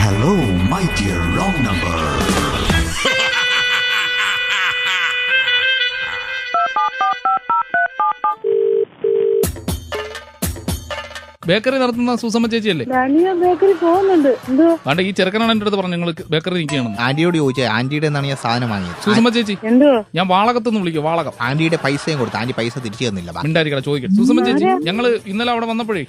Hello, my dear wrong number. Bakery നടത്തുന്ന Susamma ചേച്ചിയല്ലേ? Bakery പോകുന്നുണ്ട്. എന്തോ ആണ്ട് ഈ ചെറുക്കനാണ് എന്റെ അടുത്ത് പറഞ്ഞു നിങ്ങൾ ബേക്കറി നിൽക്കുകയാണെന്ന്. ആന്റിയോട് ചോദിച്ചാൽ ആന്റിയുടെ നിന്നാണ് ഞാൻ സാധനം വാങ്ങിയത്. സുസമ്മ ചേച്ചി, എന്തോ ഞാൻ വാളകത്തെന്ന് വിളിക്കും. വാളകം. ആന്റിയുടെ പൈസയും കൊടുത്തു. ആന്റി പൈസ തിരിച്ചു തന്നില്ല. മിണ്ടായിരിക്കണം, ചോദിക്കട്ടെ. സുസമ്മ ചേച്ചി, ഞങ്ങള് ഇന്നലെ അവിടെ വന്നപ്പോഴേ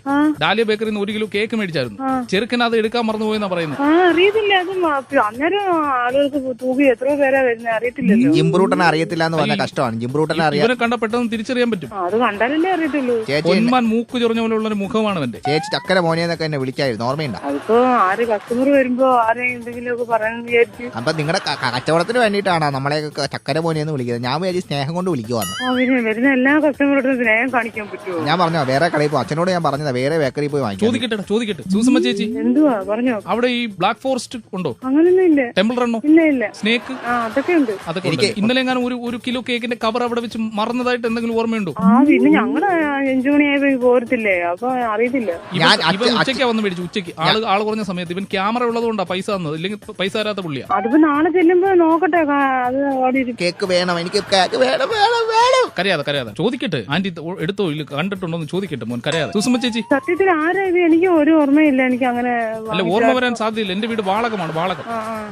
ഡാലിയ ബേക്കറിയിൽ നിന്ന് 1 കിലോ കേക്ക് മേടിച്ചായിരുന്നു. ചെറുക്കൻ അത് എടുക്കാൻ മറന്നുപോയെന്നാ പറയുന്നത്. അറിയത്തില്ല. അത് അന്നേരം ആളുകൾക്ക് തൂക്കി എത്രയോ പേരാ വരുന്നത് അറിയത്തില്ലല്ലോ. ജിംബ്രൂട്ടനെ അറിയത്തില്ല എന്ന് പറഞ്ഞ കഷ്ടമാണ്. ജിംബ്രൂട്ടനെ അറിയാം. ഇവരെ കണ്ട പെട്ടെന്ന് തിരിച്ചറിയാൻ പറ്റും. അത് കണ്ടാലല്ലേ അറിയത്തുള്ളൂ. ചേച്ചി മൂക്ക് ചൊറിഞ്ഞ പോലുള്ള ഒരു മുഖമാണ് അവന്റെ. ചേച്ചി ചക്കര മോനെന്നൊക്കെ എന്നെ വിളിക്കായിരുന്നു, ഓർമ്മയുണ്ടോ? അതിപ്പോ ആര് കസ്റ്റമർ വരുമ്പോ ആരെയും എന്തെങ്കിലും ഒക്കെ പറയാൻ വിചാരിച്ചു. അപ്പൊ നിങ്ങളുടെ കച്ചവടത്തിന് വേണ്ടിയിട്ടാണ് നമ്മളെ ചക്കര മോനെന്ന് വിളിക്കുന്നത്. ഞാൻ വിചാരിച്ചു സ്നേഹം കൊണ്ട് വിളിക്കുവാന്ന്. വരുന്ന എല്ലാ കസ്റ്റമറും സ്നേഹം കാണിക്കാൻ പറ്റുമോ? ഞാൻ പറഞ്ഞോ വേറെ കടയിൽ പോയി. അച്ഛനോട് ഞാൻ പറഞ്ഞതാ വേറെ ബേക്കറി പോയി വാങ്ങിക്കാം. ചോദിക്കട്ടെ സുസമ്മ ചേച്ചി, എന്തുവാ പറഞ്ഞോ? അവിടെ ഈ ബ്ലാക്ക് ഫോറസ്റ്റ് ഉണ്ടോ? അങ്ങനൊന്നും ഇല്ല. ടെമ്പിൾ റണ്ണോ? ഇല്ല. സ്നേക്ക്? അതൊക്കെ ഉണ്ട്. അതൊക്കെ ഉണ്ട്. ഇന്നലെ എങ്ങാനും ഒരു കിലോ കേക്കിന്റെ കവർ അവിടെ വെച്ച് മറന്നതായിട്ട് എന്തെങ്കിലും ഓർമ്മയുണ്ടോ? പിന്നെ ഞങ്ങള് 5 മണിയായപ്പോ പോരത്തില്ലേ, അപ്പൊ അറിയത്തില്ല. ഇവൻ ഉച്ചയ്ക്കാ വന്ന് മേടിച്ചു. ഉച്ചയ്ക്ക് ആള് കുറഞ്ഞ സമയത്ത് ഇവൻ ക്യാമറ ഉള്ളതുകൊണ്ടാ പൈസ തന്നത്, ഇല്ലെങ്കിൽ പൈസ തരാത്ത പുള്ളിയാ. അതിപ്പോ നാളെ ചെല്ലുമ്പോ നോക്കട്ടെ. അത് അവിടെ കേക്ക് വേണം, എനിക്ക് കേക്ക് വേണം. കരയാതെ ചോദിക്കട്ടെ. ആന്റി എടുത്തോ ഇല്ല കണ്ടിട്ടുണ്ടോന്ന് ചോദിക്കട്ടെ. മോൻ കരയാതെ. സുസമ്മ ചേച്ചി, സത്യത്തിൽ ആരാ ഇത്? എനിക്ക് ഒരു ഓർമ്മയില്ല. എനിക്ക് അങ്ങനെ അല്ല, ഓർമ്മ വരാൻ സാധ്യതയില്ല. എന്റെ വീട് വാളകമാണ്.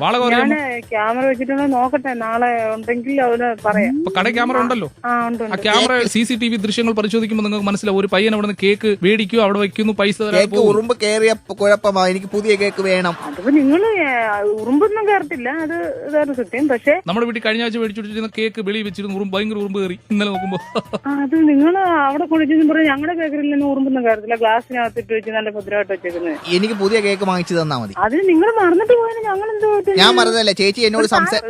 വാളകം ഞാൻ ക്യാമറ വെച്ചിട്ടുണ്ടോ നോക്കട്ടെ. നാളെ ഉണ്ടെങ്കിൽ അവന് പറയാം. ഇപ്പൊ കട ക്യാമറ ഉണ്ടല്ലോ. ഉണ്ട്. ആ ക്യാമറ CCTV ദൃശ്യങ്ങൾ പരിശോധിക്കുമ്പോൾ നിങ്ങൾക്ക് മനസ്സിലാവും. ഒരു പയ്യൻ അവിടെ നിന്ന് കേക്ക് മേടിക്കും, അവിടെ വെക്കുന്നു, പൈസ കേക്ക് ഉറുമ്പ് കേറിയ കുഴപ്പമാ. എനിക്ക് പുതിയ കേക്ക് വേണം. അതിപ്പോ നിങ്ങള് ഉറുമ്പൊന്നും കയറത്തില്ല, അത് വേറെ സത്യം. പക്ഷെ നമ്മുടെ വീട്ടിൽ കഴിഞ്ഞ ആഴ്ച മേടിച്ചിട്ടിരുന്ന കേക്ക് വെളിയിൽ വെച്ചിരുന്നു, ഭയങ്കര ഉറുമ്പ് കയറി. ഇന്നലെ നോക്കുമ്പോ അത് നിങ്ങൾ അവിടെ കുളിച്ചെന്ന് പറഞ്ഞാൽ ഞങ്ങളുടെ ബേക്കറിയിൽ നിന്ന് ഉറുമ്പൊന്നും കയറത്തില്ല. ഗ്ലാസ്സിനകത്തിട്ട് വെച്ച് നല്ല ഭദ്രമായിട്ട് വെച്ചേക്കുന്നത്. എനിക്ക് പുതിയ കേക്ക് വാങ്ങിച്ചു തന്നാ മതി. അതിന് നിങ്ങൾ മറന്നിട്ട് പോയാൽ ഞങ്ങൾ എന്തോ? ഞാൻ മറന്നല്ലേ ചേച്ചി. എന്നോട്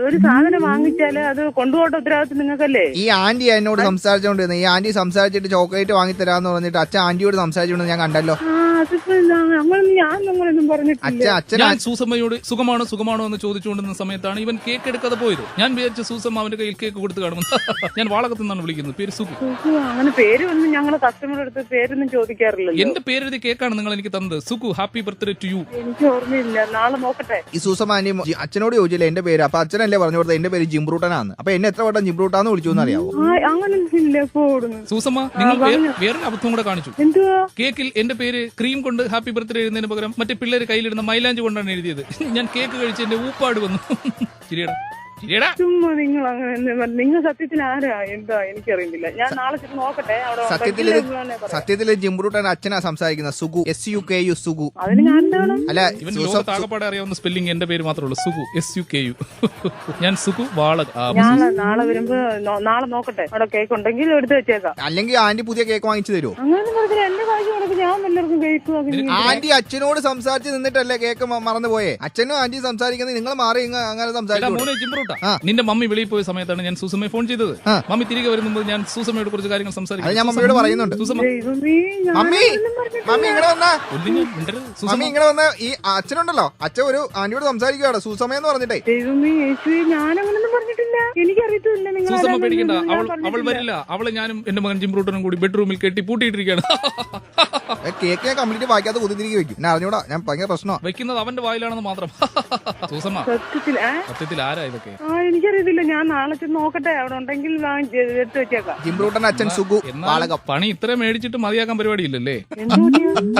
ഒരു സാധനം വാങ്ങിച്ചാല് അത് കൊണ്ടുപോകേണ്ട ഉത്തരവാദിത്വം നിങ്ങൾക്കല്ലേ? ഈ ആന്റി എന്നോട് സംസാരിച്ചോണ്ടിരുന്നു. ഈ ആന്റി സംസാരിച്ചിട്ട് ചോക്ലേറ്റ് വാങ്ങിത്തരാന്ന് പറഞ്ഞിട്ട് അച്ഛൻ ആന്റിയോട് സംസാരിച്ചോണ്ട് ഞാൻ കണ്ടല്ലോ. ഞങ്ങളൊന്നും പറഞ്ഞിട്ടില്ല. ഞാൻ സൂസമ്മയോട് സുഖമാണോ എന്ന് ചോദിച്ചുകൊണ്ടിരുന്ന സമയത്താണ് ഇവൻ കേക്ക് എടുക്കാതെ പോയത്. ഞാൻ വിചാരിച്ച സൂസമ്മ അവന്റെ കയ്യിൽ കേക്ക് കൊടുത്ത് കാണുമെന്ന്. ഞാൻ വാളകത്ത് നിന്നാണ് വിളിക്കുന്നത്. പേര് സുഖു. അങ്ങനെ പേര് ഒന്നും ഞങ്ങൾ കസ്റ്റമർ അടുത്ത് പേരൊന്നും ചോദിക്കാറില്ല. എന്റെ പേരെഴുതി കേക്കാണ് നിങ്ങൾ എനിക്ക് തന്നത്. സുഖു, ഹാപ്പി ബർത്ത്ഡേ ടു യു. എനിക്ക് ഓർമ്മയില്ല. നാളെ നോക്കട്ടെ. ഈ സൂസമ്മ ആന്റി അച്ഛനോട് ചോദിച്ചില്ല എന്റെ പേര്. അപ്പൊ അച്ഛനല്ലേ പറഞ്ഞു കൊടുത്തത് എന്റെ പേര് ജിംബ്രൂട്ടനാണ്. അപ്പൊ എന്നെ എത്ര വട്ടം ജിംബ്രൂട്ടാന്ന് വിളിച്ചു എന്ന് അറിയാവോ? അങ്ങനൊന്നും ഇല്ല. സൂസമ്മ, നിങ്ങൾ വേറൊരു അബദ്ധം കൂടെ കാണിച്ചു. എന്തുവാ? കേക്കിൽ എന്റെ പേര് ക്രീം കൊണ്ട് ഹാപ്പി ബർത്ത്ഡേ എഴുതുന്നതിന് പകരം മറ്റേ പിള്ളേര് കയ്യിലിടുന്ന മൈലാഞ്ചി കൊണ്ടാണ് എഴുതിയത്. ഞാൻ കേക്ക് കഴിച്ച് എന്റെ ഊപ്പാട് വന്നു. ശരിയടാ. ചുമ്മാ നിങ്ങൾ അങ്ങനെ നിങ്ങൾ സത്യത്തിൽ ആരാ എന്താ എനിക്കറിയുന്നില്ല. ഞാൻ നാളെ ചെന്ന് നോക്കട്ടെ. സത്യത്തില് ജിംബ്രൂട്ടൻ അച്ഛനാ സംസാരിക്കുന്നത്. സുഗു, SUKU സുഗു. അതിന് ഞാൻ എന്താണ്? അല്ല, ഇവൻ ലോകത്താകപ്പാടെ അറിയാവുന്ന സ്പെല്ലിംഗ് എന്റെ പേര് മാത്രമേ ഉള്ളൂ. സുഗു, SUKU. ഞാൻ സുഗു വാള. നാളെ വരുമ്പോ നാളെ നോക്കട്ടെ. അവിടെ കേക്ക് ഉണ്ടെങ്കിൽ എടുത്ത് വെച്ചേക്കാം. അല്ലെങ്കിൽ ആന്റി പുതിയ കേക്ക് വാങ്ങിച്ചു തരുമോ? അങ്ങനെ പറഞ്ഞാൽ എന്റെ കാശ് കൊടുക്കും. ഞാൻ എല്ലാവർക്കും കേക്ക്. ആന്റി അച്ഛനോട് സംസാരിച്ച് നിന്നിട്ടല്ലേ കേക്ക് മറന്നു പോയേ? അച്ഛനും ആന്റി സംസാരിക്കുന്നത് നിങ്ങൾ മാറി അങ്ങനെ സംസാരിക്കും. നിന്റെ മമ്മി വെളിയിൽ പോയ സമയത്താണ് ഞാൻ സൂസമ്മയെ ഫോൺ ചെയ്തത്. മമ്മി തിരികെ വരുമ്പോൾ ഞാൻ സൂസമ്മയോട് കുറച്ച് കാര്യങ്ങൾ സംസാരിക്കും. ഞാൻ മമ്മിയോട് പറയുന്നുണ്ട്. മമ്മി ഇങ്ങനെ വന്ന ഈ അച്ഛനുണ്ടല്ലോ, അച്ഛൻ ഒരു ആന്റിയോട് സംസാരിക്കുകയാണ് സൂസമ്മ എന്ന് പറഞ്ഞിട്ടേ. ഞാനങ്ങനൊന്നും പറഞ്ഞിട്ടില്ല. എനിക്കറിയത്തില്ല. സൂസമ്മ പേടിക്കണ്ട, അവൾ വരില്ല. അവളെ ഞാനും എന്റെ മകൻ ജിംബ്രൂട്ടനും കൂടി ബെഡ്റൂമിൽ കെട്ടി പൂട്ടിയിട്ടിരിക്കുകയാണ്. കേക്ക് ഞാൻ കംപ്ലീറ്റ് വായിക്കാത്ത കുതിരികെ വെക്കും. ഞാൻ അറിഞ്ഞൂടാ, ഞാൻ ഭയങ്കര പ്രശ്നമാണ്. വെക്കുന്നത് അവന്റെ വായിലാണെന്ന് മാത്രം. സൂസമ്മ, സത്യത്തിൽ ആരാ ഇതൊക്കെ? എനിക്കറിയത്തില്ല. ഞാൻ നാളെ ചെന്ന് നോക്കട്ടെ. അവിടെ ഉണ്ടെങ്കിൽ എടുത്ത് വെച്ചേക്കാം. ജിംബ്രൂട്ടൻ അച്ഛൻ സുഗു വാളകം. പണി ഇത്രയും മേടിച്ചിട്ട് മതിയാക്കാൻ പരിപാടിയില്ലല്ലേ?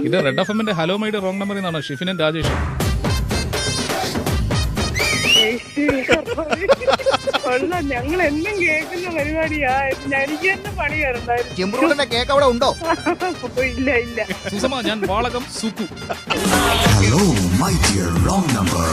ഇത് റെഡ് എഫ്എമ്മിന്റെ ഹലോ മൈഡ് റോങ് നമ്പറിൽ നിന്നാണ് ഷിഫിനും രാജേഷും. ഞങ്ങൾ എന്നും കേൾക്കുന്ന പരിപാടിയാ. എനിക്ക് തന്നെ പണി കയറുണ്ടായിരുന്നു. ജിംബ്രൂട്ടന്റെ കേക്ക് അവിടെ ഉണ്ടോ? ഇല്ല. സുസമ്മ, ഞാൻ Valakom Sukhu. Hello, my dear wrong number.